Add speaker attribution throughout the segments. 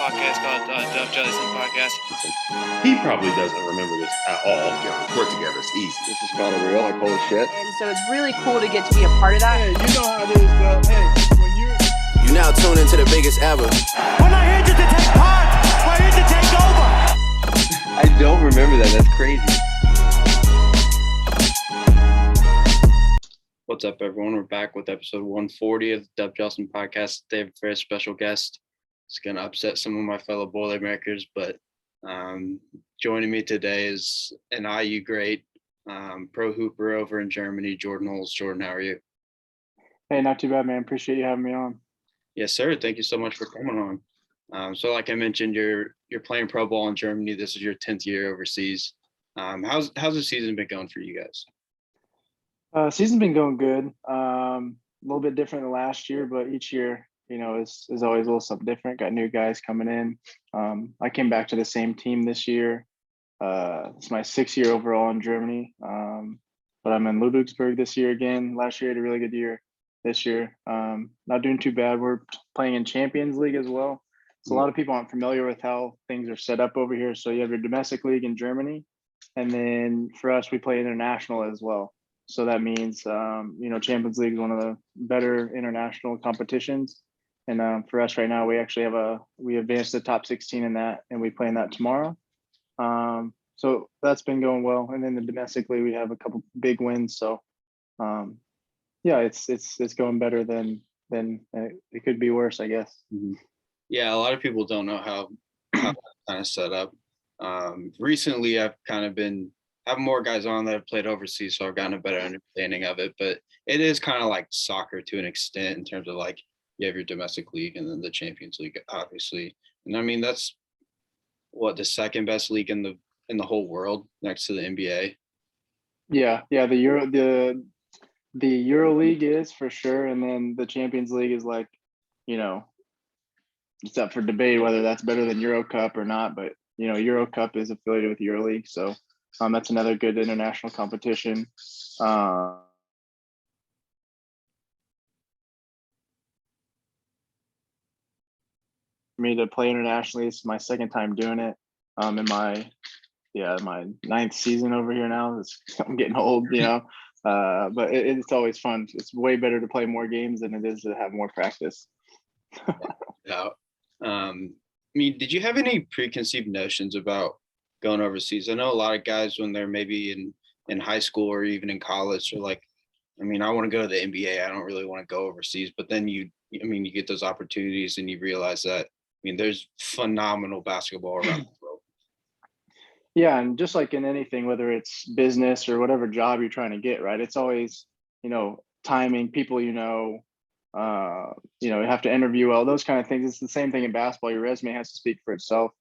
Speaker 1: podcast called Jellison Podcast.
Speaker 2: He probably doesn't remember this at all.
Speaker 3: Yeah, record together. It's easy.
Speaker 4: This is kind of real. Like, holy shit.
Speaker 5: And so it's really cool to get to be a part of that.
Speaker 6: Hey, you know how it is, though. Hey, when
Speaker 7: you now tune into the biggest ever.
Speaker 8: We're not here just to take part. We're here to take over.
Speaker 4: I don't remember that. That's crazy.
Speaker 1: What's up, everyone? We're back with episode 140 of the Jellison Podcast. They have a very special guest. It's going to upset some of my fellow Boilermakers, but joining me today is an IU great, pro hooper over in Germany, Jordan Holes. Jordan, how are you?
Speaker 6: Hey, not too bad, man. Appreciate you having me on.
Speaker 1: Yes, sir. Thank you so much for coming on. So like I mentioned, you're playing pro ball in Germany. This is your 10th year overseas. How's the season been going for you guys?
Speaker 6: Season's been going good. A little bit different than last year, but each year, is always a little something different. Got new guys coming in. I came back to the same team this year. It's my 6th year overall in Germany. But I'm in Ludwigsburg this year again. Last year I had a really good year. This year, not doing too bad. We're playing in Champions League as well. So a lot of people aren't familiar with how things are set up over here. So you have your domestic league in Germany, and then for us, we play international as well. So that means, Champions League is one of the better international competitions. And for us right now, we actually we advanced the top 16 in that, and we play in that tomorrow. So that's been going well. And then the domestically, we have a couple big wins. So, it's going better than it could be worse, I guess.
Speaker 1: Mm-hmm. Yeah, a lot of people don't know how that's kind of set up. Recently, I've kind of been having more guys on that have played overseas, so I've gotten a better understanding of it. But it is kind of like soccer to an extent in terms of like you have your domestic league and then the Champions League, obviously. And I mean that's the second best league in the whole world next to the NBA.
Speaker 6: Yeah, the Euro League is for sure, and then the Champions League is like, it's up for debate whether that's better than Euro Cup or not. But Euro Cup is affiliated with Euro League, so that's another good international competition. For me to play internationally, it's my second time doing it. In my 9th season over here now. I'm getting old, but it's always fun. It's way better to play more games than it is to have more practice.
Speaker 1: Yeah. Did you have any preconceived notions about going overseas? I know a lot of guys when they're maybe in high school or even in college are like, I want to go to the NBA. I don't really want to go overseas. But then you get those opportunities and you realize that, there's phenomenal basketball around the world.
Speaker 6: Yeah, and just like in anything, whether it's business or whatever job you're trying to get, right? It's always, timing, people, you have to interview well, those kind of things. It's the same thing in basketball. Your resume has to speak for itself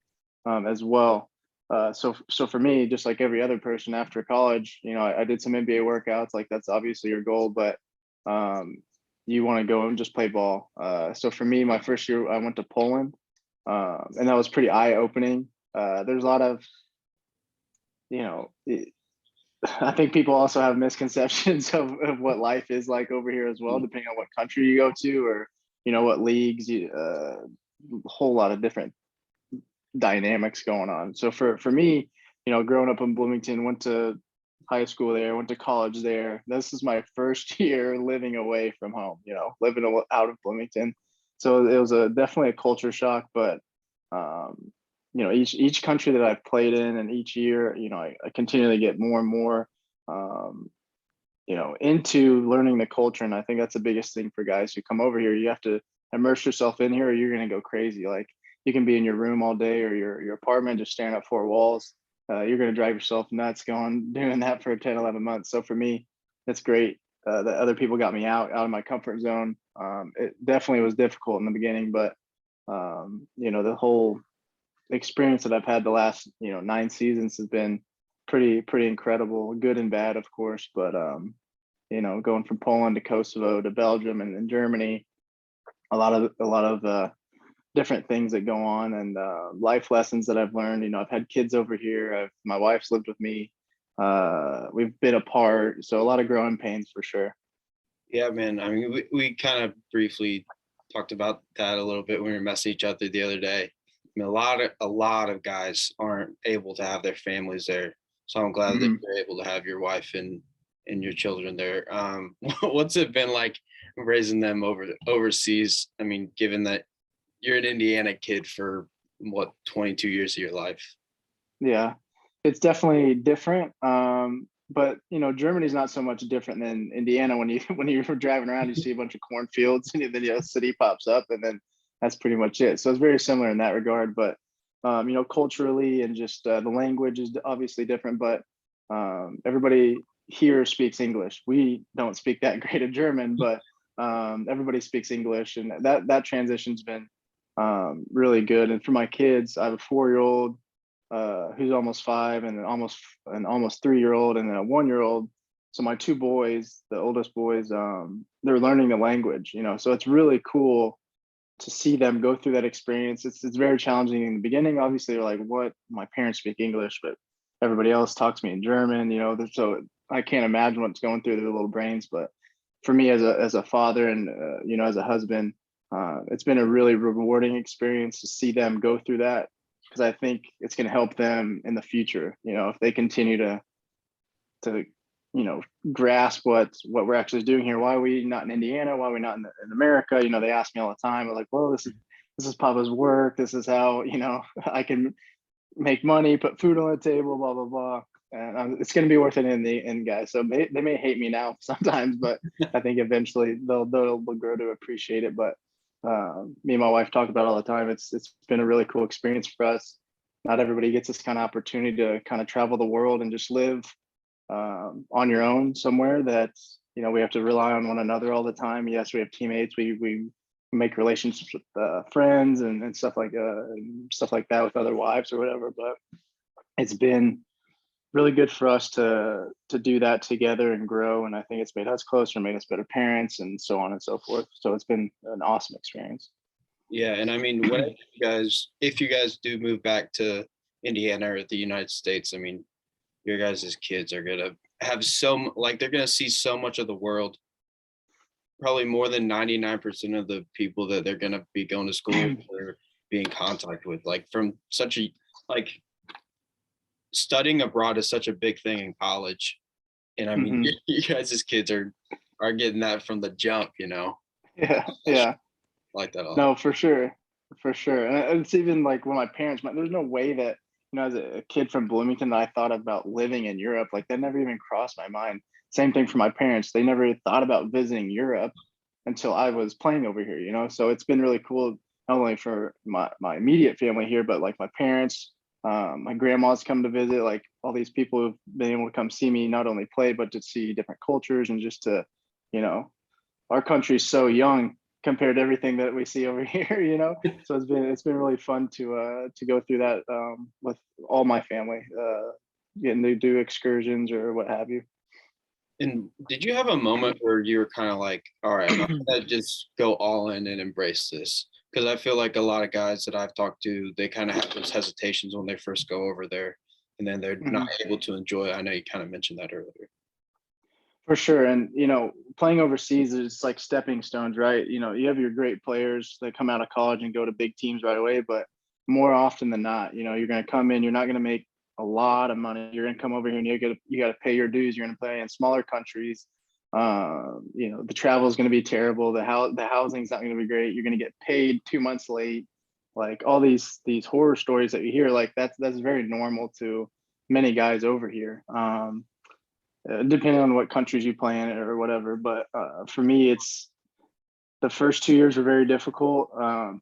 Speaker 6: as well. So for me, just like every other person after college, I did some NBA workouts. Like that's obviously your goal, but you want to go and just play ball. So for me, my first year, I went to Poland, and that was pretty eye-opening. There's a lot of, I think people also have misconceptions of what life is like over here as well, depending on what country you go to or, what leagues, a whole lot of different dynamics going on. So for me, growing up in Bloomington, went to high school there, went to college there. This is my first year living away from home, living out of Bloomington. So it was definitely a culture shock, but each country that I've played in and each year, I continually get more and more, into learning the culture. And I think that's the biggest thing for guys who come over here. You have to immerse yourself in here or you're going to go crazy. Like you can be in your room all day or your apartment, just staring at 4 walls. You're going to drive yourself nuts doing that for 10, 11 months. So for me, it's great that other people got me out of my comfort zone. It definitely was difficult in the beginning, but the whole experience that I've had the last 9 seasons has been pretty incredible, good and bad, of course. But going from Poland to Kosovo to Belgium and Germany, a lot of different things that go on and life lessons that I've learned. I've had kids over here. My wife's lived with me. We've been apart, so a lot of growing pains for sure.
Speaker 1: Yeah, man. We kind of briefly talked about that a little bit when we were messaging each other the other day. mean, a lot of guys aren't able to have their families there. So I'm glad that
Speaker 6: Mhm.
Speaker 1: you're able to have your wife and your children there. What's it been like raising them overseas? I mean, given that you're an Indiana kid for what 22 years of your life.
Speaker 6: Yeah, it's definitely different. But Germany's not so much different than Indiana. When you when you're driving around, you see a bunch of cornfields, and then a city pops up, and then that's pretty much it. So it's very similar in that regard. But culturally and just the language is obviously different. But everybody here speaks English. We don't speak that great of German, but everybody speaks English, and that transition's been really good. And for my kids, I have a 4-year-old who's almost 5, and an almost 3-year-old, and then a 1-year-old. So my 2 boys, the oldest boys, they're learning the language. So it's really cool to see them go through that experience. It's very challenging in the beginning. Obviously, they're like, "What? My parents speak English, but everybody else talks to me in German." So I can't imagine what's going through their little brains. But for me, as a father and as a husband, it's been a really rewarding experience to see them go through that, because I think it's going to help them in the future. If they continue to grasp what we're actually doing here. Why are we not in Indiana? Why are we not in America? They ask me all the time. I'm like, well, this is Papa's work. This is how I can make money, put food on the table, blah blah blah. And it's going to be worth it in the end, guys. So they may hate me now sometimes, but I think eventually they'll grow to appreciate it. But me and my wife talk about it all the time. It's been a really cool experience for us. Not everybody gets this kind of opportunity to kind of travel the world and just live on your own somewhere that we have to rely on one another all the time. Yes, we have teammates. We make relationships with friends and stuff like that with other wives or whatever. But it's been really good for us to do that together and grow. And I think it's made us closer, made us better parents, and so on and so forth. So it's been an awesome experience.
Speaker 1: Yeah, and I mean, if you guys do move back to Indiana or the United States, I mean, your guys' kids are gonna have they're gonna see so much of the world. Probably more than 99% of the people that they're gonna be going to school with or be in contact with, like from such a like studying abroad is such a big thing in college. And I mean,
Speaker 6: Mhm.
Speaker 1: you guys' kids are getting that from the jump,
Speaker 6: Yeah.
Speaker 1: like that a lot.
Speaker 6: No, for sure, for sure. And it's even like when my parents, there's no way that as a kid from Bloomington, that I thought about living in Europe. Like that never even crossed my mind. Same thing for my parents. They never thought about visiting Europe until I was playing over here. So it's been really cool, not only for my immediate family here, but like my parents, my grandma's come to visit. Like all these people who've been able to come see me not only play, but to see different cultures and just to, you know, our country's so young compared to everything that we see over here. So it's been really fun to go through that with all my family, getting to do excursions or what have you.
Speaker 1: And did you have a moment where you were kind of like, all right, I'm gonna just go all in and embrace this? Because I feel like a lot of guys that I've talked to, they kind of have those hesitations when they first go over there, and then they're not
Speaker 6: Mhm.
Speaker 1: able to enjoy it. I know you kind of mentioned that earlier.
Speaker 6: For sure. And, playing overseas is like stepping stones, right? You have your great players that come out of college and go to big teams right away, but more often than not, you're going to come in, you're not going to make a lot of money. You're going to come over here and you got to pay your dues. You're going to play in smaller countries. The travel is going to be terrible. The housing is not going to be great. You're going to get paid 2 months late. Like all these horror stories that you hear, like that's very normal to many guys over here. Depending on what countries you play in or whatever. But for me, it's the first 2 years were very difficult.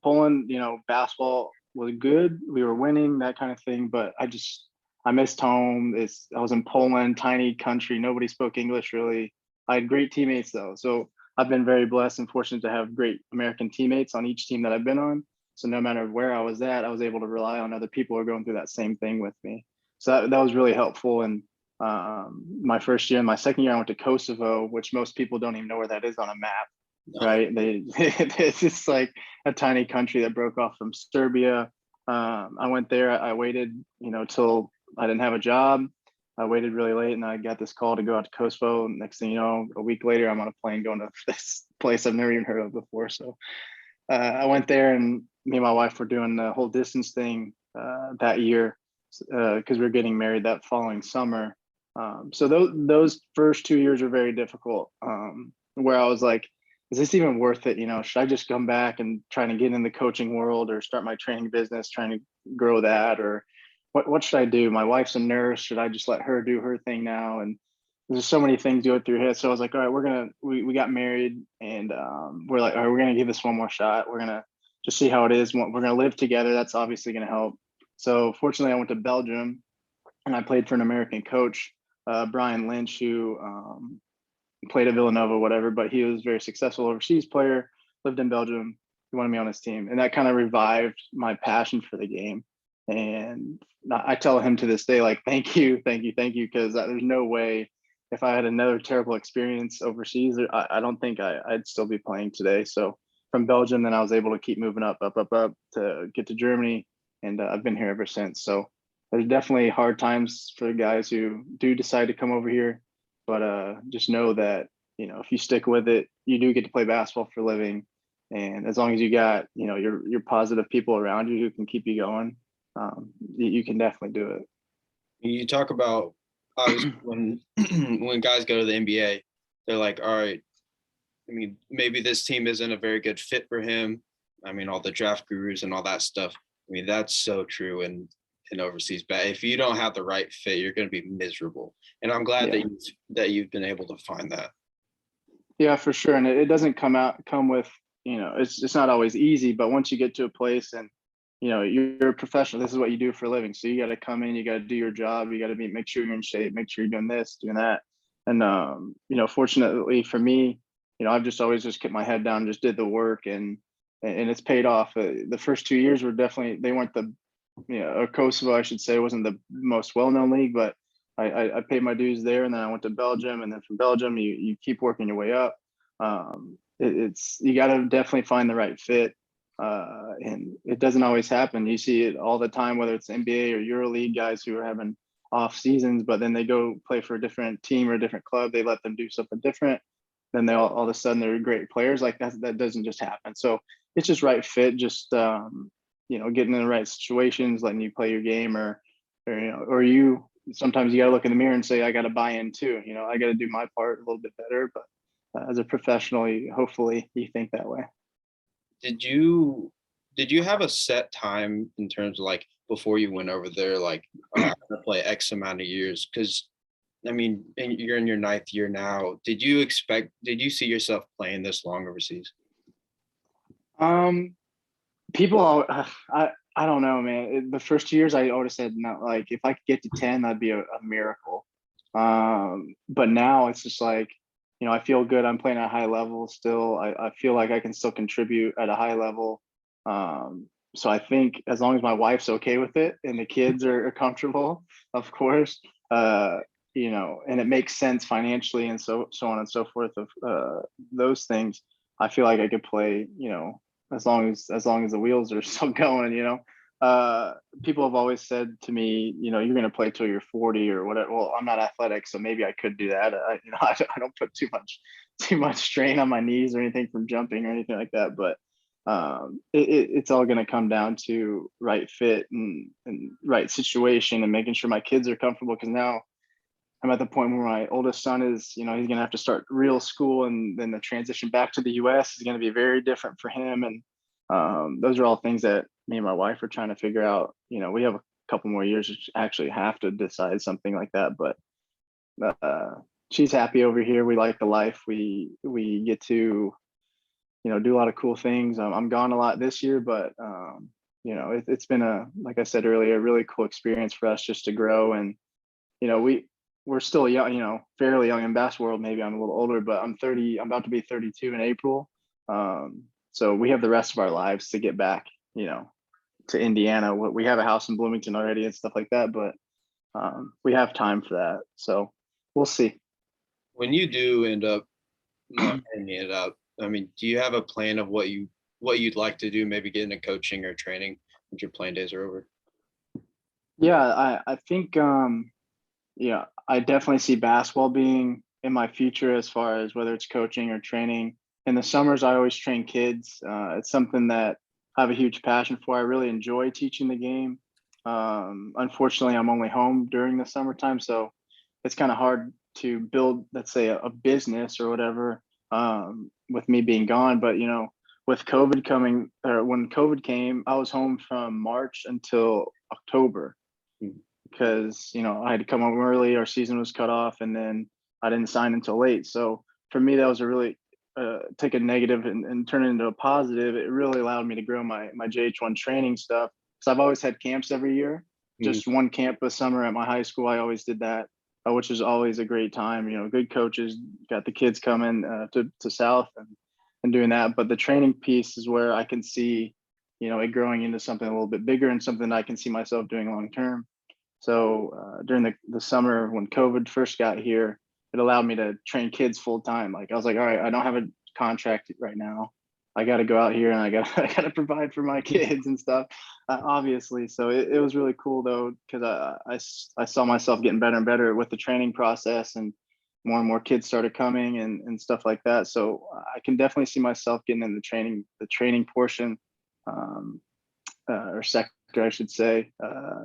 Speaker 6: Poland, basketball was good. We were winning, that kind of thing. But I missed home. I was in Poland, tiny country. Nobody spoke English really. I had great teammates though. So I've been very blessed and fortunate to have great American teammates on each team that I've been on. So no matter where I was at, I was able to rely on other people who are going through that same thing with me. So that was really helpful. And my first year and my second year, I went to Kosovo, which most people don't even know where that is on a map,
Speaker 1: No.
Speaker 6: right? It's just like a tiny country that broke off from Serbia. I went there. I waited, till I didn't have a job. I waited really late, and I got this call to go out to Kosovo. Next thing you know, a week later, I'm on a plane going to this place I've never even heard of before. So I went there, and me and my wife were doing the whole distance thing that year because we were getting married that following summer. So those first 2 years were very difficult. Where I was like, is this even worth it? Should I just come back and try to get in the coaching world or start my training business, trying to grow that, or what should I do? My wife's a nurse. Should I just let her do her thing now? And there's so many things going through your head. So I was like, all right, we got married, and we're like, all right, we're gonna give this one more shot. We're gonna just see how it is. We're gonna live together. That's obviously gonna help. So fortunately, I went to Belgium, and I played for an American coach, Brian Lynch, who played at Villanova, whatever. But he was a very successful overseas player. Lived in Belgium. He wanted me on his team, and that kind of revived my passion for the game. And I tell him to this day, like, thank you, because there's no way if I had another terrible experience overseas, I don't think I'd still be playing today. So from Belgium, then I was able to keep moving up to get to Germany, and I've been here ever since. So there's definitely hard times for guys who do decide to come over here, but just know that if you stick with it, you do get to play basketball for a living, and as long as you got your positive people around you who can keep you going, you can definitely do it.
Speaker 1: You talk about obviously when when guys go to the NBA, they're like, all right, I mean, maybe this team isn't a very good fit for him. I mean, all the draft gurus and all that stuff. I mean, that's so true in overseas. But if you don't have the right fit, you're going to be miserable. And I'm glad that you've been able to find that.
Speaker 6: Yeah, for sure. And it doesn't come with, it's not always easy, but once you get to a place and you're a professional, this is what you do for a living. So you got to come in, you got to do your job. You got to make sure you're in shape, make sure you're doing this, doing that. And, fortunately for me, I've just always just kept my head down, just did the work, and it's paid off. The first 2 years were definitely, they weren't or Kosovo, I should say, wasn't the most well-known league, but I paid my dues there. And then I went to Belgium, and then from Belgium, you keep working your way up. You got to definitely find the right fit. And it doesn't always happen. You see it all the time, whether it's NBA or EuroLeague guys who are having off seasons, but then they go play for a different team or a different club. They let them do something different. Then they all of a sudden they're great players. Like that doesn't just happen. So it's just right fit, just, getting in the right situations, letting you play your game, or you, sometimes you got to look in the mirror and say, I got to buy in too. I got to do my part a little bit better, but as a professional, hopefully you think that way.
Speaker 1: Did you have a set time in terms of like before you went over there, like I'm gonna play X amount of years? Because I mean, you're in your 9th year now. Did you see yourself playing this long overseas?
Speaker 6: People, I don't know, man. The first 2 years, I always said no. Like if I could get to 10, that'd be a miracle. But now it's just like, I feel good. I'm playing at a high level still. I feel like I can still contribute at a high level. So I think as long as my wife's okay with it and the kids are comfortable, of course, and it makes sense financially and so on and so forth of those things, I feel like I could play, as long as the wheels are still going, people have always said to me, you're going to play till you're 40 or whatever. Well, I'm not athletic, so maybe I could do that. I don't put too much strain on my knees or anything from jumping or anything like that. But it's all going to come down to right fit and right situation and making sure my kids are comfortable. Because now I'm at the point where my oldest son is, he's going to have to start real school, and then the transition back to the US is going to be very different for him. And those are all things that me and my wife are trying to figure out. We have a couple more years to actually have to decide something like that, but she's happy over here. We like the life. We get to, do a lot of cool things. I'm gone a lot this year, but it's been like I said earlier, a really cool experience for us just to grow. And, we're still young, fairly young in basketball world. Maybe I'm a little older, but I'm 30, I'm about to be 32 in April. So we have the rest of our lives to get back, to Indiana. We have a house in Bloomington already and stuff like that, but we have time for that. So we'll see.
Speaker 1: When you do end up hanging it up, I mean, do you have a plan of what you'd like to do? Maybe get into coaching or training once your playing days are over?
Speaker 6: Yeah, I think, I definitely see basketball being in my future as far as whether it's coaching or training. in the summers, I always train kids. It's something that I have a huge passion for. I really enjoy teaching the game. Unfortunately, I'm only home during the summertime, so it's kind of hard to build, let's say, a business or whatever, with me being gone. But with COVID coming, or when COVID came, I was home from March until October because I had to come home early. Our season was cut off, and then I didn't sign until late. So for me, that was a really take a negative and turn it into a positive. It really allowed me to grow my JH1 training stuff. So I've always had camps every year. Just one camp a summer at my high school. I always did that, which is always a great time. Good coaches got the kids coming to South and doing that. But the training piece is where I can see, it growing into something a little bit bigger and something I can see myself doing long term. So during the summer when COVID first got here, it allowed me to train kids full time. Like I was like, all right, I don't have a contract right now. I got to go out here and I got to provide for my kids and stuff, obviously. So it was really cool though, because I saw myself getting better and better with the training process, and more kids started coming and stuff like that. So I can definitely see myself getting in the training portion, or sector, I should say,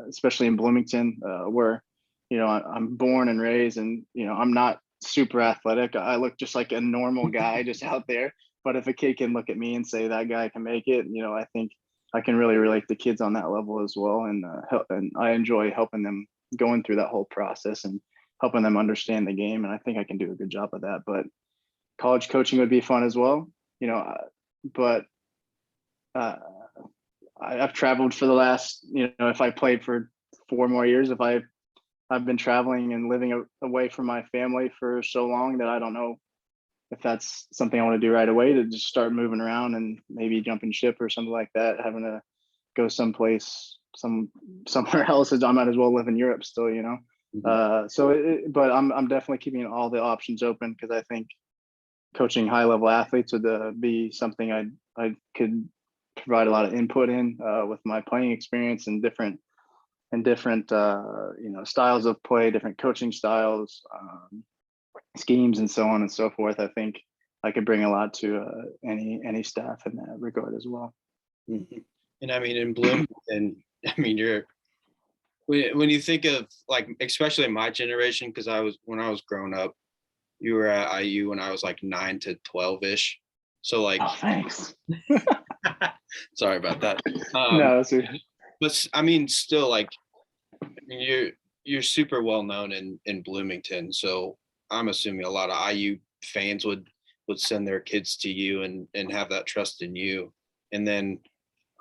Speaker 6: especially in Bloomington, where I'm born and raised, and I'm not super athletic. I look just like a normal guy just out there. But if a kid can look at me and say that guy can make it, I think I can really relate to kids on that level as well. And and I enjoy helping them going through that whole process and helping them understand the game. And I think I can do a good job of that. But college coaching would be fun as well, but I've traveled for the last, if I played for 4 more years, I've been traveling and living away from my family for so long that I don't know if that's something I want to do right away, to just start moving around and maybe jumping ship or something like that, having to go someplace, somewhere else. I might as well live in Europe still, but I'm definitely keeping all the options open, because I think coaching high level athletes would be something I could provide a lot of input in, with my playing experience and different styles of play, different coaching styles, schemes, and so on and so forth. I think I could bring a lot to any staff in that regard as well.
Speaker 1: And I mean, in Bloomington, I mean, when you think of, like, especially my generation, because when I was growing up, you were at IU when I was like 9 to 12-ish. So like,
Speaker 6: oh, thanks.
Speaker 1: Sorry about that.
Speaker 6: No,
Speaker 1: but I mean, still, like, I mean, you're super well known in Bloomington, so I'm assuming a lot of IU fans would send their kids to you and have that trust in you. And then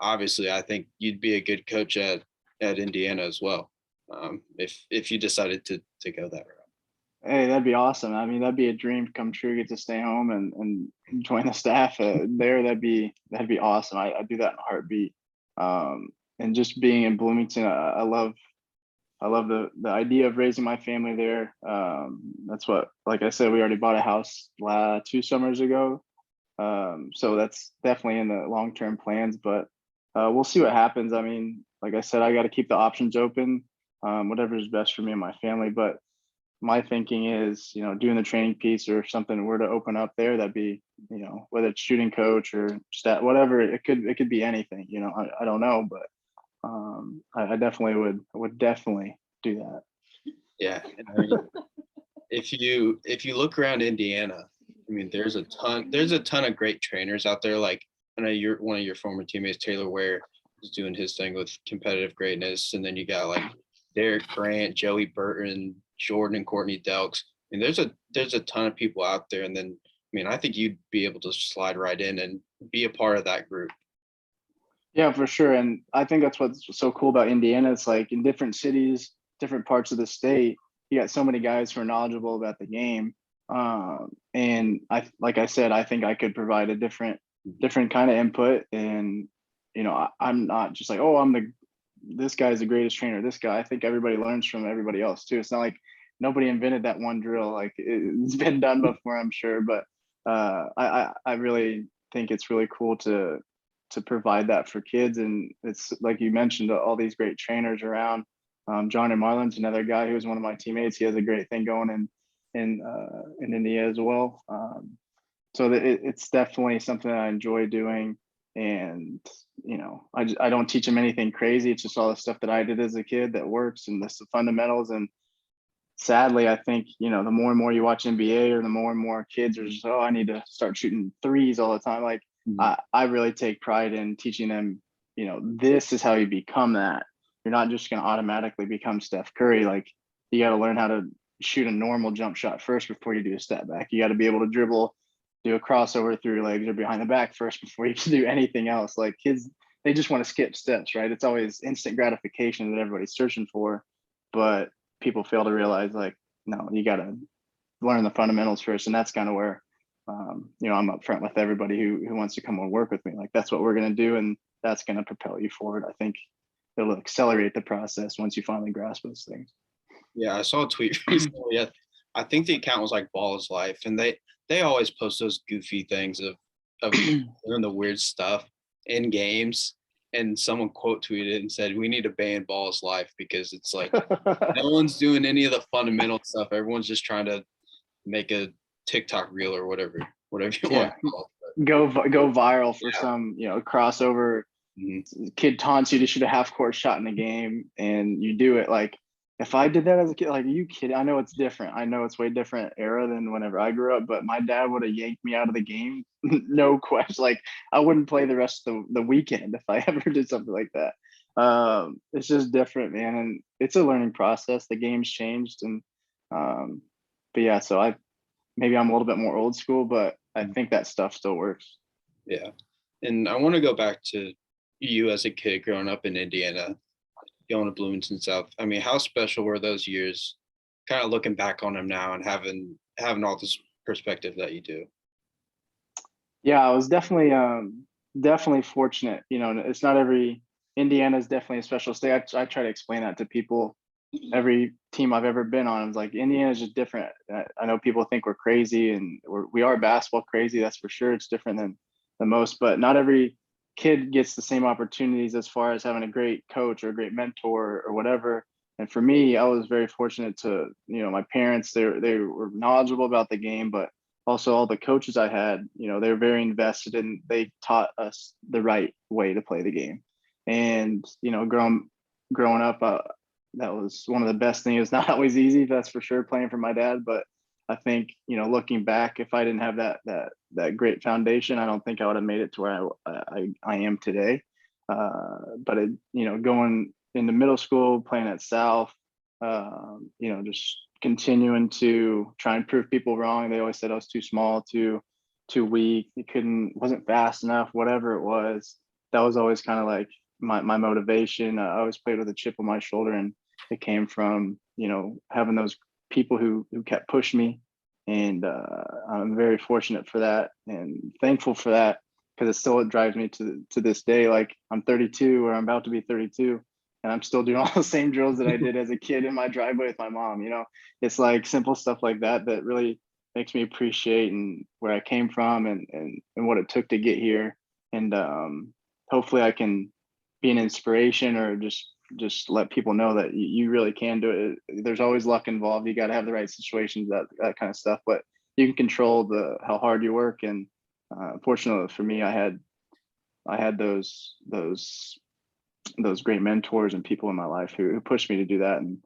Speaker 1: obviously I think you'd be a good coach at Indiana as well, if you decided to go that route.
Speaker 6: Hey, that'd be awesome. I mean, that'd be a dream come true. Get to stay home and join the staff there. That'd be awesome. I'd do that in a heartbeat. And just being in Bloomington, I love the idea of raising my family there. That's what, like I said, we already bought a house 2 summers ago. So that's definitely in the long-term plans, but we'll see what happens. I mean, like I said, I got to keep the options open, whatever is best for me and my family. But my thinking is, doing the training piece, or if something were to open up there, that'd be, whether it's shooting coach or stat, whatever, it could be anything, I don't know, but I definitely would definitely do that.
Speaker 1: Yeah. I mean, if you look around Indiana, I mean, there's a ton of great trainers out there. Like, I know one of your former teammates, Taylor Ware, is doing his thing with competitive greatness. And then you got like Derek Grant, Joey Burton, Jordan and Courtney Delks. I mean, there's a ton of people out there. And then, I mean, I think you'd be able to slide right in and be a part of that group.
Speaker 6: Yeah, for sure. And I think that's what's so cool about Indiana. It's like in different cities, different parts of the state, you got so many guys who are knowledgeable about the game. And like I said, I think I could provide a different kind of input. And, I'm not just like, oh, this guy's the greatest trainer. This guy, I think everybody learns from everybody else too. It's not like nobody invented that one drill. Like, it's been done before, I'm sure. But I really think it's really cool to provide that for kids. And it's like you mentioned, all these great trainers around. John and Marlon's another guy who was one of my teammates. He has a great thing going in India as well. So it's definitely something that I enjoy doing. And, I don't teach them anything crazy. It's just all the stuff that I did as a kid that works, and that's the fundamentals. And sadly, I think, the more and more you watch NBA, or the more and more kids are just, oh, I need to start shooting threes all the time. Like, I really take pride in teaching them, this is how you become that. You're not just going to automatically become Steph Curry. Like, you got to learn how to shoot a normal jump shot first before you do a step back. You got to be able to dribble, do a crossover through your legs or behind the back first before you can do anything else. Like, kids, they just want to skip steps, right? It's always instant gratification that everybody's searching for, but people fail to realize, like, no, you got to learn the fundamentals first. And that's kind of where, I'm upfront with everybody who wants to come and work with me. Like, that's what we're going to do. And that's going to propel you forward. I think it'll accelerate the process once you finally grasp those things.
Speaker 1: Yeah, I saw a tweet recently. I think the account was like Ball is Life, and they always post those goofy things of doing the weird stuff in games. And someone quote tweeted and said, "We need to ban Ball is Life because it's like no one's doing any of the fundamental stuff. Everyone's just trying to make a TikTok reel or whatever you want to call it."
Speaker 6: Go viral for some, crossover. Kid taunts you to shoot a half court shot in the game, and you do it. Like, if I did that as a kid, like, are you kidding? I know it's different. I know it's way different era than whenever I grew up, but my dad would have yanked me out of the game. No question. Like, I wouldn't play the rest of the weekend if I ever did something like that. It's just different, man. And it's a learning process. The game's changed. And, but yeah, so maybe I'm a little bit more old school, but I think that stuff still works.
Speaker 1: Yeah. And I want to go back to you as a kid growing up in Indiana, going to Bloomington South. I mean, how special were those years, kind of looking back on them now and having all this perspective that you do?
Speaker 6: Yeah, I was definitely fortunate. It's not Indiana is definitely a special state. I try to explain that to people. Every team I've ever been on, I was like, Indiana is just different. I know people think we're crazy, and we are basketball crazy. That's for sure. It's different than the most, but not every kid gets the same opportunities as far as having a great coach or a great mentor or whatever. And for me, I was very fortunate to, my parents, they were knowledgeable about the game, but also all the coaches I had, they were very invested, and they taught us the right way to play the game. And, growing up, that was one of the best things. It's not always easy, that's for sure, playing for my dad, but I think, looking back, if I didn't have that great foundation, I don't think I would have made it to where I am today. But going into middle school, playing at South, just continuing to try and prove people wrong. They always said I was too small, too weak. Wasn't fast enough, whatever it was. That was always kind of like my motivation. I always played with a chip on my shoulder, and it came from, having those people who kept pushing me. And I'm very fortunate for that and thankful for that, because it drives me to this day. Like, I'm 32, or I'm about to be 32, and I'm still doing all the same drills that I did as a kid in my driveway with my mom. It's like simple stuff like that really makes me appreciate and where I came from and what it took to get here. And hopefully I can be an inspiration, or just let people know that you really can do it. There's always luck involved. You got to have the right situations, that kind of stuff, but you can control how hard you work. And fortunately for me, I had those great mentors and people in my life who pushed me to do that. And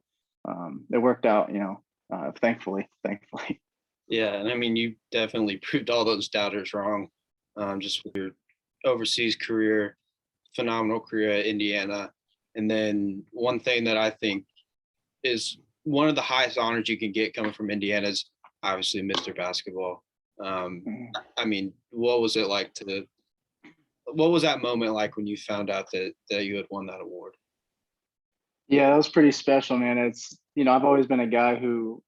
Speaker 6: it worked out, thankfully.
Speaker 1: Yeah. And I mean, you definitely proved all those doubters wrong, just with your overseas career, phenomenal career at Indiana. And then one thing that I think is one of the highest honors you can get coming from Indiana is obviously Mr. Basketball. I mean, what was it like what was that moment like when you found out that you had won that award?
Speaker 6: Yeah, that was pretty special, man. It's, I've always been a guy who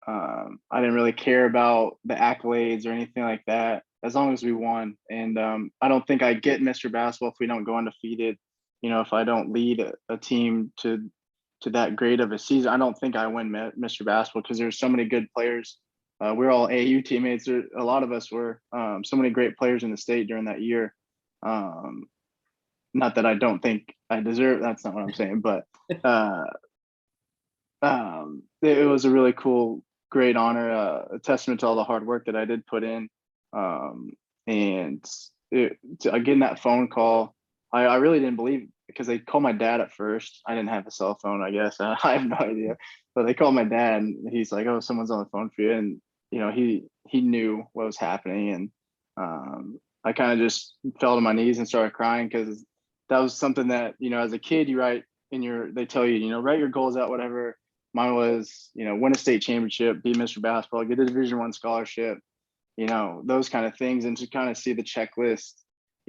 Speaker 6: I didn't really care about the accolades or anything like that, as long as we won. And I don't think I get Mr. Basketball if we don't go undefeated. If I don't lead a team to that great of a season, I don't think I win Mr. Basketball, because there's so many good players. We're all AU teammates. A lot of us were so many great players in the state during that year. Not that I don't think I deserve. That's not what I'm saying, but it was a really cool, great honor, a testament to all the hard work that I did put in. And getting that phone call, I really didn't believe, because they called my dad at first. I didn't have a cell phone, I guess. I have no idea, but they called my dad, and he's like, "Oh, someone's on the phone for you," and he knew what was happening, and I kind of just fell to my knees and started crying, because that was something that, as a kid, you write they tell you, write your goals out, whatever. Mine was, win a state championship, be Mr. Basketball, get a Division I scholarship, those kind of things, and to kind of see the checklist,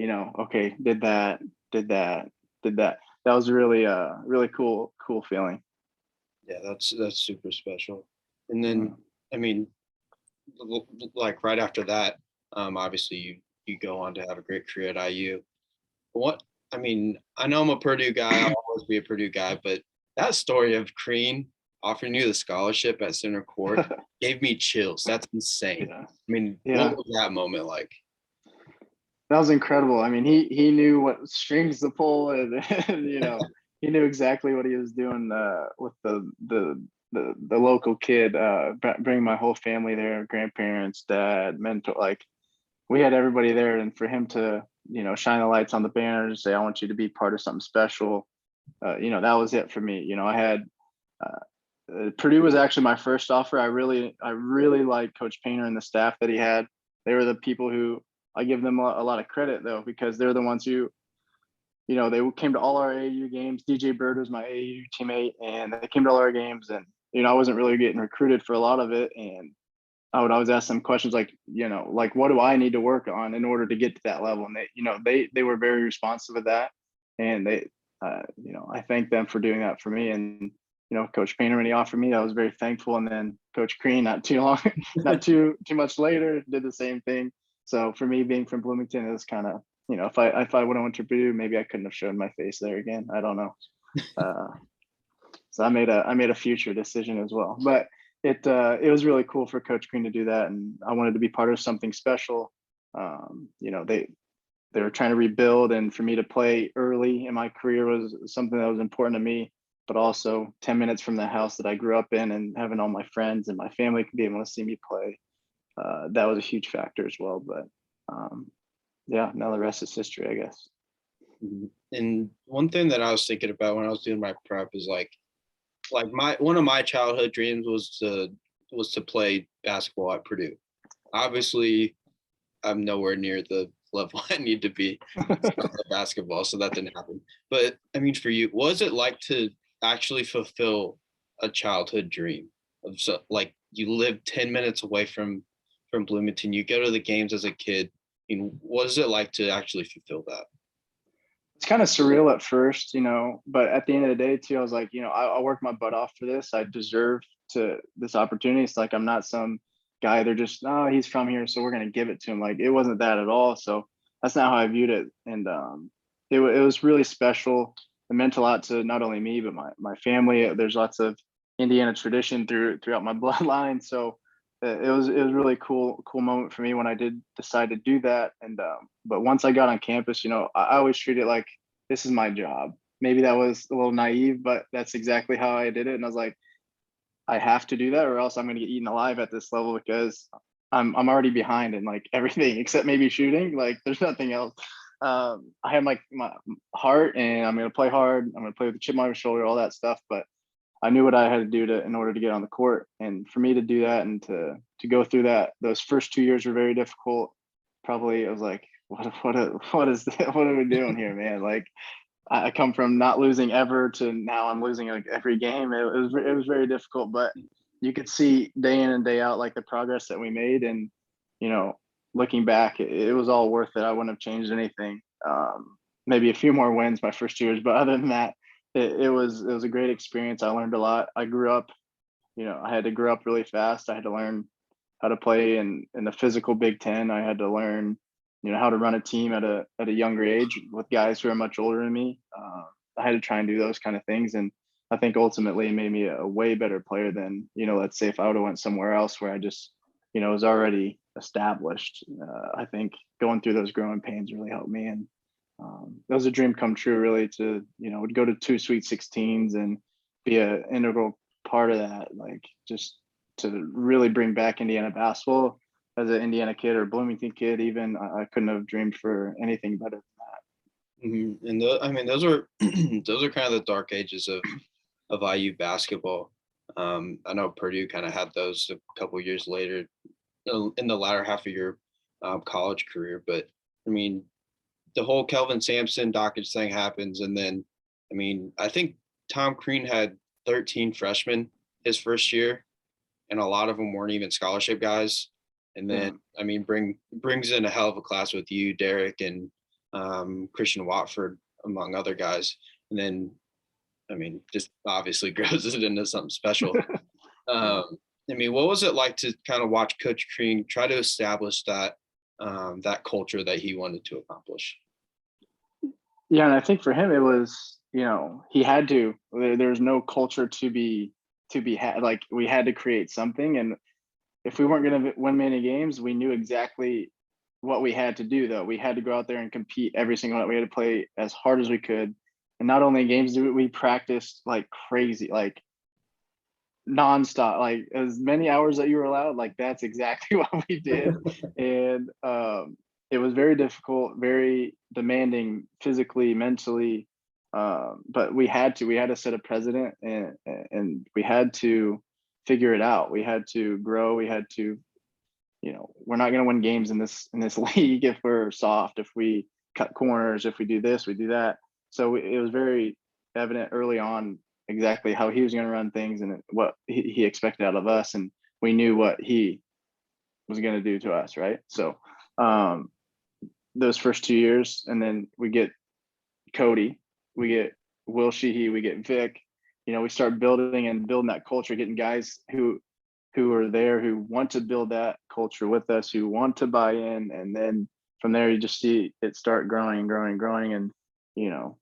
Speaker 6: okay, did that, did that, did that. That was really really cool feeling.
Speaker 1: Yeah, that's super special. And then, I mean, like right after that, obviously you go on to have a great career at IU. I mean, I know I'm a Purdue guy. I'll always be a Purdue guy, but that story of Crean offering you the scholarship at center court gave me chills. That's insane.
Speaker 6: Yeah.
Speaker 1: I mean,
Speaker 6: Yeah.
Speaker 1: what was that moment like?
Speaker 6: That was incredible. I mean, he knew what strings to pull, and he knew exactly what he was doing with the local kid, bringing my whole family there, grandparents, dad, mentor, like we had everybody there, and for him to shine the lights on the banners, say, "I want you to be part of something special," that was it for me. I had Purdue was actually my first offer. I really liked Coach Painter and the staff that he had. They were the people who, I give them a lot of credit, though, because they're the ones who, they came to all our AAU games. DJ Bird was my AAU teammate, and they came to all our games, and I wasn't really getting recruited for a lot of it, and I would always ask them questions like, like, what do I need to work on in order to get to that level? And they were very responsive with that, and they, I thank them for doing that for me. And Coach Painter, when he offered me, I was very thankful. And then Coach Crean, not too much later, did the same thing. So for me, being from Bloomington, it was kind of, if I would have went to Purdue, maybe I couldn't have shown my face there again. I don't know. So I made a future decision as well. But it was really cool for Coach Crean to do that, and I wanted to be part of something special. They were trying to rebuild, and for me to play early in my career was something that was important to me. But also 10 minutes from the house that I grew up in, and having all my friends and my family could be able to see me play, that was a huge factor as well. But yeah, now the rest is history, I guess.
Speaker 1: And one thing that I was thinking about when I was doing my prep is like one of my childhood dreams was to play basketball at Purdue. Obviously, I'm nowhere near the level I need to be basketball, so that didn't happen. But I mean, for you, what was it like to actually fulfill a childhood dream of like you live 10 minutes away from Bloomington, you go to the games as a kid? I mean, what is it like to actually fulfill that?
Speaker 6: It's kind of surreal at first, but at the end of the day too, I was like, I worked my butt off for this. I deserve this opportunity. It's like, I'm not some guy, they're just, oh, he's from here, so we're going to give it to him. Like, it wasn't that at all. So that's not how I viewed it. And it was really special. It meant a lot to not only me, but my family. There's lots of Indiana tradition throughout my bloodline. So it was really cool moment for me when I did decide to do that. And but once I got on campus, I always treat it like this is my job. Maybe that was a little naive, but that's exactly how I did it. And I was like, I have to do that, or else I'm going to get eaten alive at this level, because I'm already behind in like everything except maybe shooting. Like, there's nothing else. I have my heart, and I'm going to play hard. I'm going to play with a chip on my shoulder, all that stuff. But I knew what I had to do in order to get on the court. And for me to do that and to go through that, those first 2 years were very difficult. Probably I was like, what is that? What are we doing here, man? Like, I come from not losing ever to now I'm losing like every game. It was very difficult, but you could see day in and day out like the progress that we made. And looking back, it was all worth it. I wouldn't have changed anything. Maybe a few more wins my first 2 years, but other than that, it was a great experience. I learned a lot. I grew up, I had to grow up really fast. I had to learn how to play in the physical Big Ten. I had to learn, how to run a team at a younger age with guys who are much older than me. I had to try and do those kind of things. And I think ultimately it made me a way better player than, let's say if I would have went somewhere else where I just, was already established. I think going through those growing pains really helped me. And that was a dream come true, really, to, would go to 2 Sweet 16s and be an integral part of that, like just to really bring back Indiana basketball. as an Indiana kid or Bloomington kid, even I couldn't have dreamed for anything better than
Speaker 1: Mhm. And I mean, those are those are kind of the dark ages of IU basketball. I know Purdue kind of had those a couple years later in the latter half of your college career. But I mean, the whole Kelvin Sampson Dockage thing happens, and then I mean, I think Tom Crean had 13 freshmen his first year, and a lot of them weren't even scholarship guys. And then I mean, brings in a hell of a class with you, Derek, and Christian Watford, among other guys. And then I mean, just obviously grows it into something special. I mean, what was it like to kind of watch Coach Crean try to establish that that culture that he wanted to accomplish?
Speaker 6: that. Yeah, and I think for him it was, he had to. There's no culture to be had. Like we had to create something, and if we weren't going to win many games, we knew exactly what we had to do. Though we had to go out there and compete every single night. We had to play as hard as we could, and not only in games, we practiced like crazy, like nonstop, like as many hours that you were allowed. Like that's exactly what we did, and it was very difficult, very demanding, physically, mentally. But we had to set a precedent, and we had to figure it out. We had to grow. We had to, we're not going to win games in this league if we're soft, if we cut corners, if we do this, we do that. So it was very evident early on exactly how he was going to run things and what he expected out of us, and we knew what he was going to do to us, right? So those first 2 years, and then we get Cody, we get Will Sheehy, we get Vic. We start building that culture, getting guys who are there, who want to build that culture with us, who want to buy in, and then from there you just see it start growing and growing and growing. And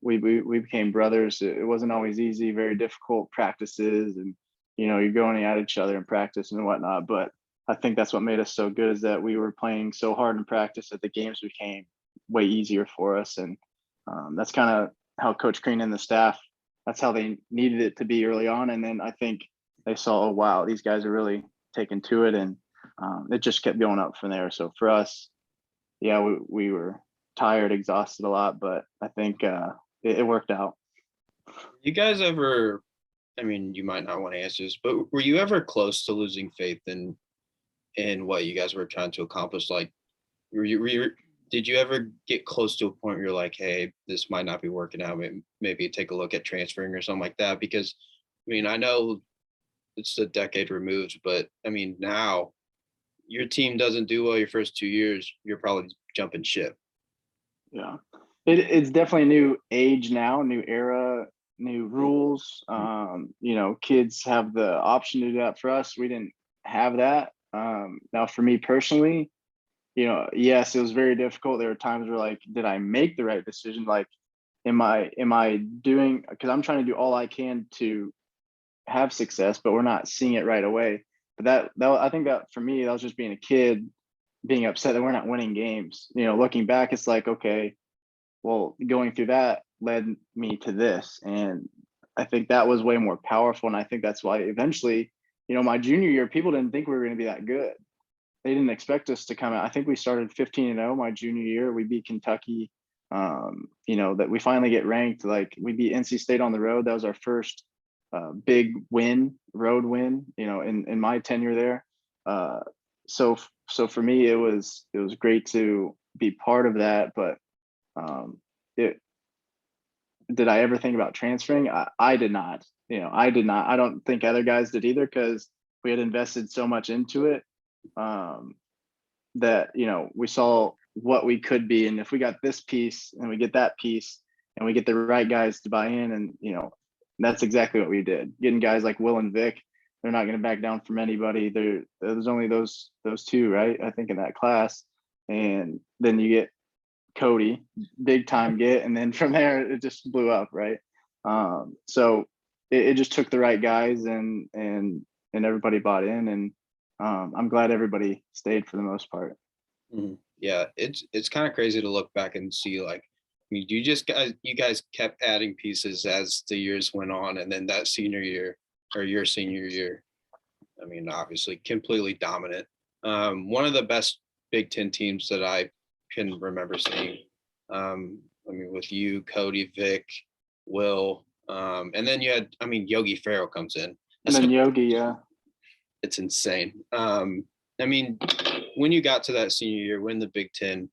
Speaker 6: we became brothers. It wasn't always easy, very difficult practices, and you're going at each other in practice and whatnot. But I think that's what made us so good, is that we were playing so hard in practice that the games became way easier for us. And that's kind of how Coach Crean and the staff, that's how they needed it to be early on. And then I think they saw, oh wow, these guys are really taking to it, and it just kept going up from there. So for us, yeah, we were tired, exhausted a lot, but I think it worked out.
Speaker 1: You guys ever? I mean, you might not want to answer this, but were you ever close to losing faith in what you guys were trying to accomplish? Like, did you ever get close to a point where you're like, hey, this might not be working out, maybe take a look at transferring or something like that? Because I mean, I know it's a decade removed, but I mean, now your team doesn't do well your first 2 years, you're probably jumping ship.
Speaker 6: Yeah, it's definitely a new age now, new era, new rules. Kids have the option to do that. For us, we didn't have that. Now for me personally, yes, it was very difficult. There were times where, like, did I make the right decision? Like, am I doing, because I'm trying to do all I can to have success, but we're not seeing it right away. But that I think that for me, that was just being a kid, being upset that we're not winning games. Looking back, it's like, okay, well, going through that led me to this. And I think that was way more powerful. And I think that's why eventually, my junior year, people didn't think we were going to be that good. They didn't expect us to come out. I think we started 15-0 my junior year. We beat Kentucky. That we finally get ranked. Like, we beat NC State on the road. That was our first big road win, in my tenure there. So for me, it was great to be part of that. But did I ever think about transferring? I did not. I did not. I don't think other guys did either, because we had invested so much into it, that we saw what we could be. And if we got this piece and we get that piece and we get the right guys to buy in, and that's exactly what we did. Getting guys like Will and Vic, they're not going to back down from anybody. There's only those two, right? I think in that class. And then you get Cody, big time get, and then from there it just blew up, right? So it just took the right guys, and everybody bought in, and I'm glad everybody stayed for the most part.
Speaker 1: Mm-hmm. Yeah, it's kind of crazy to look back and see, like, I mean, you guys kept adding pieces as the years went on, and then that senior year, or your senior year, I mean, obviously completely dominant. one of the best Big Ten teams that I can remember seeing. I mean, with you, Cody, Vic, Will, and then you had, I mean, Yogi Ferrell comes in.
Speaker 6: And then Yogi, yeah.
Speaker 1: It's insane. I mean, when you got to that senior year, win the Big Ten,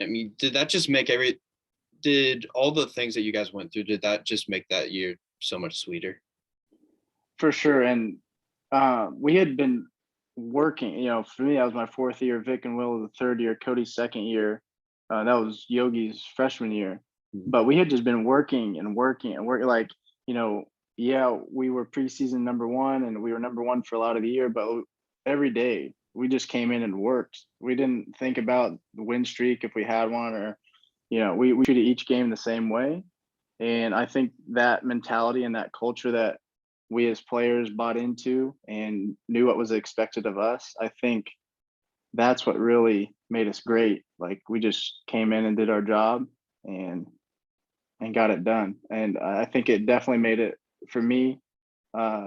Speaker 1: I mean, did that just make did all the things that you guys went through, did that just make that year so much sweeter?
Speaker 6: For sure. And we had been working, you know, for me, that was my 4th year, Vic and Will the 3rd year, Cody's 2nd year. That was Yogi's freshman year. But we had just been working and working and working, like, you know, yeah, we were preseason number 1 and we were number 1 for a lot of the year, but every day we just came in and worked. We didn't think about the win streak if we had one, or, you know, we treated each game the same way. And I think that mentality and that culture that we as players bought into and knew what was expected of us, I think that's what really made us great. Like, we just came in and did our job and got it done. And I think it definitely made it, for me,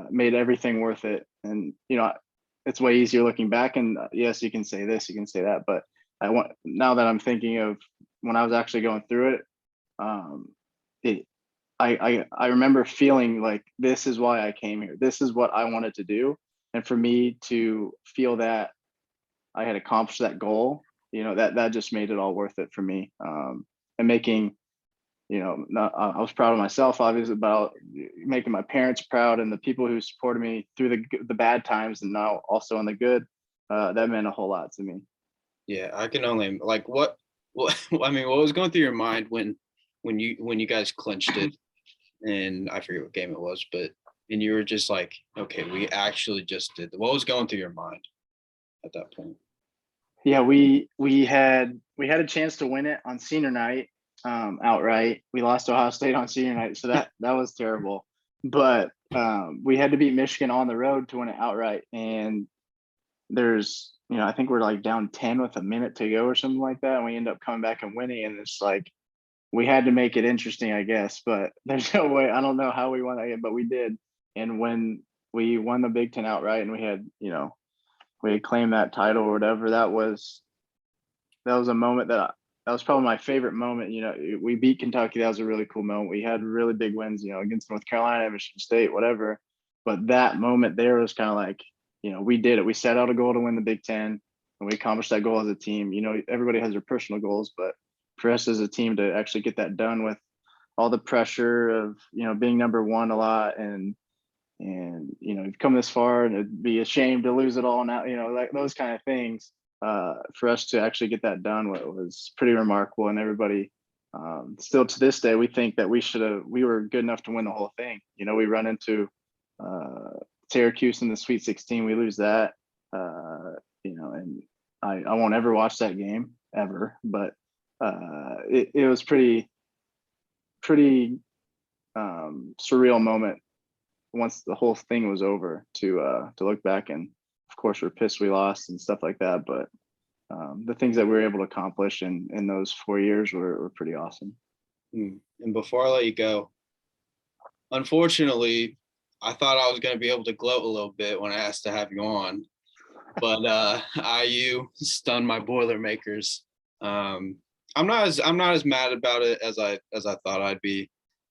Speaker 6: made everything worth it. And, you know, it's way easier looking back, and yes, you can say this, you can say that, but now that I'm thinking of when I was actually going through it, I remember feeling like, this is why I came here. This is what I wanted to do. And for me to feel that I had accomplished that goal, you know, that just made it all worth it for me. And making, you know, I was proud of myself, obviously, about making my parents proud and the people who supported me through the bad times, and now also in the good. That meant a whole lot to me.
Speaker 1: Yeah, I can only, like, what I mean, what was going through your mind when you guys clinched it, and I forget what game it was, but and you were just like, okay, we actually just did. What was going through your mind at that point?
Speaker 6: Yeah, we had a chance to win it on senior night, outright. We lost to Ohio State on senior night, so that was terrible. But we had to beat Michigan on the road to win it outright. And there's, you know, I think we're like down 10 with a minute to go or something like that, and we end up coming back and winning. And it's like, we had to make it interesting, I guess. But there's no way. I don't know how we won that game, but we did. And when we won the Big Ten outright, and we had, you know, we had claimed that title or whatever, that was a moment that was probably my favorite moment. You know, we beat Kentucky. That was a really cool moment. We had really big wins, you know, against North Carolina, Michigan State, whatever. But that moment there was kind of like, you know, we did it. We set out a goal to win the Big Ten, and we accomplished that goal as a team. You know, everybody has their personal goals, but for us as a team to actually get that done with all the pressure of, you know, being number 1 a lot, and you know, you've come this far, and it'd be a shame to lose it all now, you know, like those kind of things. For us to actually get that done was pretty remarkable. And everybody, still to this day, we think that we were good enough to win the whole thing. You know, we run into Syracuse in the Sweet 16, we lose that, you know, and I won't ever watch that game ever, but it was pretty surreal moment once the whole thing was over to look back. And of course we're pissed we lost and stuff like that, but the things that we were able to accomplish in those 4 years were pretty awesome.
Speaker 1: And before I let you go, unfortunately, I thought I was going to be able to gloat a little bit when I asked to have you on, but IU stunned my Boilermakers. I'm not as mad about it as I thought I'd be,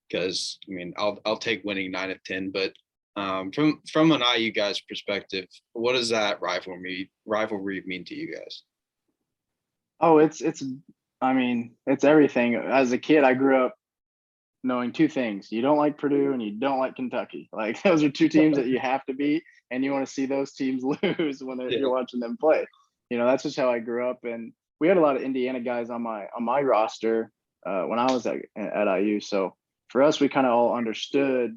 Speaker 1: because I mean, I'll take winning 9 of 10, but from an IU guy's perspective, what does that rivalry mean to you guys?
Speaker 6: Oh, I mean, it's everything. As a kid, I grew up knowing 2 things: you don't like Purdue and you don't like Kentucky. Like, those are 2 teams that you have to beat, and you want to see those teams lose when you're watching them play. You know, that's just how I grew up. And we had a lot of Indiana guys on my roster when I was at IU. So for us, we kind of all understood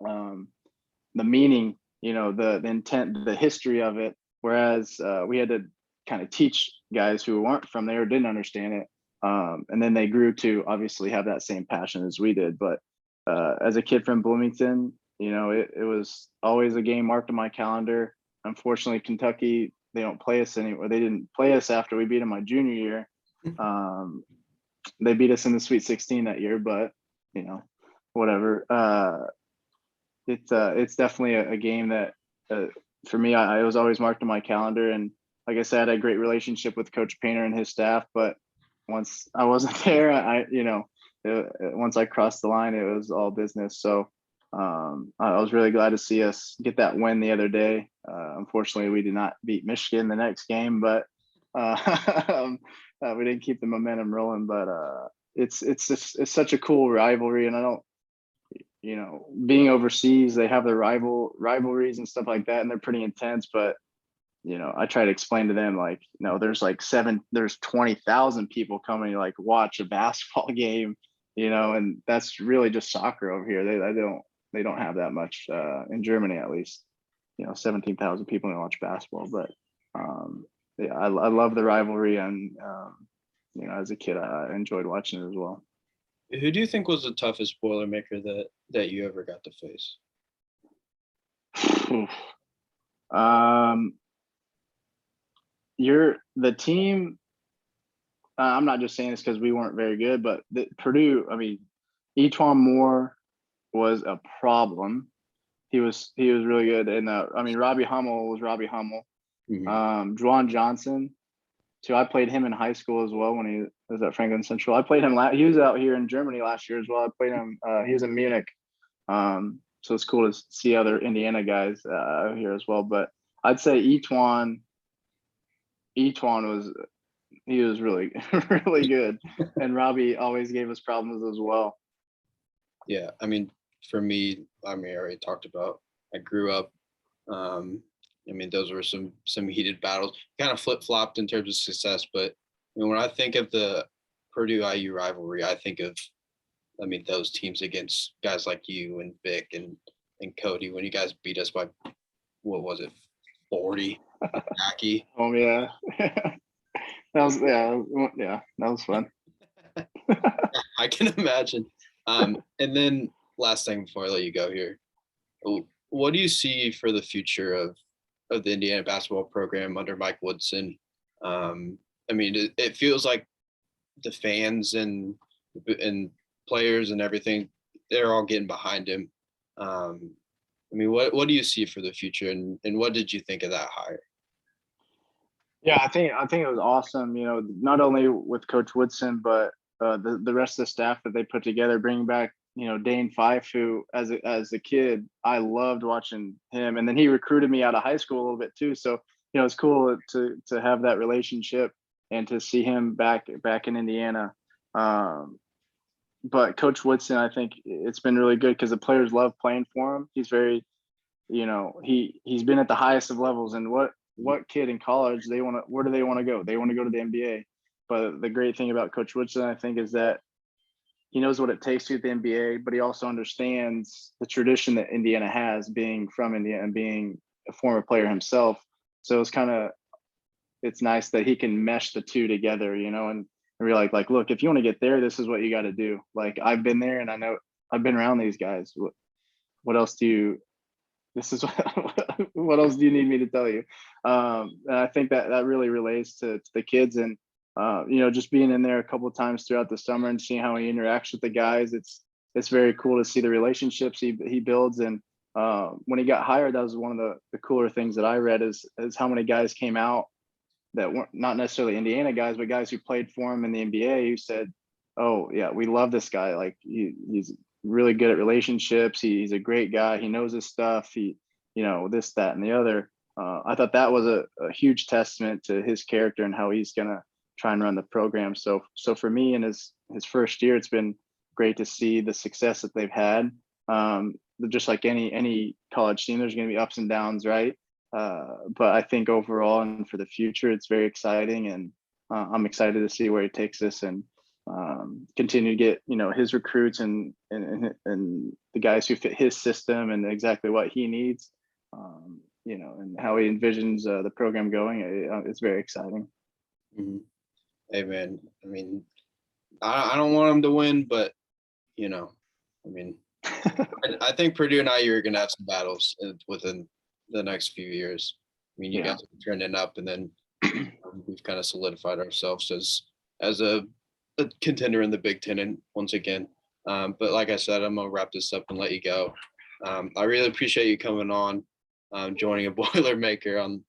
Speaker 6: the meaning, you know, the intent, the history of it. Whereas we had to kind of teach guys who weren't from there, didn't understand it. And then they grew to obviously have that same passion as we did. But as a kid from Bloomington, you know, it was always a game marked on my calendar. Unfortunately, Kentucky, they don't play us anymore. They didn't play us after we beat them my junior year. They beat us in the Sweet 16 that year, but, you know, whatever. It's definitely a game that for me, I was always marked on my calendar. And like I said, I had a great relationship with Coach Painter and his staff. But once I wasn't there, once I crossed the line, it was all business. So I was really glad to see us get that win the other day. Unfortunately, we did not beat Michigan the next game, but we didn't keep the momentum rolling. But it's such a cool rivalry, and I don't, being overseas, they have their rivalries and stuff like that, and they're pretty intense. But I try to explain to them, like, there's 20,000 people coming to like watch a basketball game, and that's really just soccer over here. They don't have that much in Germany, at least. 17,000 people to watch basketball. But yeah, I love the rivalry, and as a kid, I enjoyed watching it as well.
Speaker 1: Who do you think was the toughest Boilermaker that you ever got to face?
Speaker 6: The team. I'm not just saying this because we weren't very good, but Purdue. I mean, Etwan Moore was a problem. He was really good, and Robbie Hummel was Robbie Hummel.
Speaker 1: Mm-hmm.
Speaker 6: Juwan Johnson. So I played him in high school as well when he was at Franklin Central. I played him. He was out here in Germany last year as well. I played him. He was in Munich. So it's cool to see other Indiana guys out here as well. But I'd say Etwan was really really good, and Robbie always gave us problems as well.
Speaker 1: Yeah, I mean, for me, I already talked about. I grew up. Those were some heated battles. Kind of flip-flopped in terms of success, but when I think of the Purdue-IU rivalry, I think of, those teams against guys like you and Vic and Cody, when you guys beat us by, what was it, 40? Tacky.
Speaker 6: Oh yeah, that was fun.
Speaker 1: I can imagine. And then last thing before I let you go here, what do you see for the future of the Indiana basketball program under Mike Woodson? It feels like the fans and players and everything, they're all getting behind him. What do you see for the future, and what did you think of that hire?
Speaker 6: Yeah, I think it was awesome. Not only with Coach Woodson, but the rest of the staff that they put together, bringing back Dane Fife, who as a kid I loved watching him, and then he recruited me out of high school a little bit too. So it's cool to have that relationship and to see him back in Indiana. But Coach Woodson, I think it's been really good because the players love playing for him. He's very, he's been at the highest of levels, and what kid in college where do they want to go? They want to go to the NBA. But the great thing about Coach Woodson, I think, is that he knows what it takes to get the NBA, but he also understands the tradition that Indiana has, being from Indiana and being a former player himself. So it's nice that he can mesh the two together, and we're like, look, if you want to get there, this is what you got to do. Like, I've been there, and I know I've been around these guys. What else do you need me to tell you? And I think that really relates to the kids, and just being in there a couple of times throughout the summer and seeing how he interacts with the guys. It's very cool to see the relationships he builds. And when he got hired, that was one of the cooler things that I read is how many guys came out that weren't not necessarily Indiana guys, but guys who played for him in the NBA who said, oh yeah, we love this guy. Like he's really good at relationships. He's a great guy. He knows his stuff. He, this, that, and the other. I thought that was a huge testament to his character and how he's going to try and run the program. So for me in his first year, it's been great to see the success that they've had. Just like any college team, there's going to be ups and downs, right? But I think overall and for the future, it's very exciting, and I'm excited to see where he takes us and continue to get his recruits and the guys who fit his system and exactly what he needs, and how he envisions the program going. It's very exciting.
Speaker 1: Mm-hmm. Hey man, I don't want him to win, but I think Purdue and IU are going to have some battles within the next few years. You guys are trending up, and then we've kind of solidified ourselves as a contender in the Big Ten, and once again. But like I said, I'm gonna wrap this up and let you go. I really appreciate you coming on. joining a Boilermaker on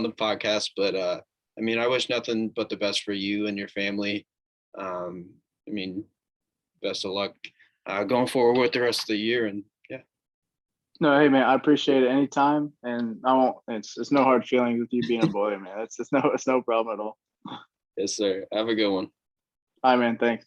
Speaker 1: the podcast. But I mean, I wish nothing but the best for you and your family. I mean, best of luck going forward with the rest of the year. And yeah.
Speaker 6: No, hey man, I appreciate it anytime, and I won't. It's no hard feelings with you being a boy, man. It's no problem at all.
Speaker 1: Yes, sir. Have a good one.
Speaker 6: All right, man. Thanks.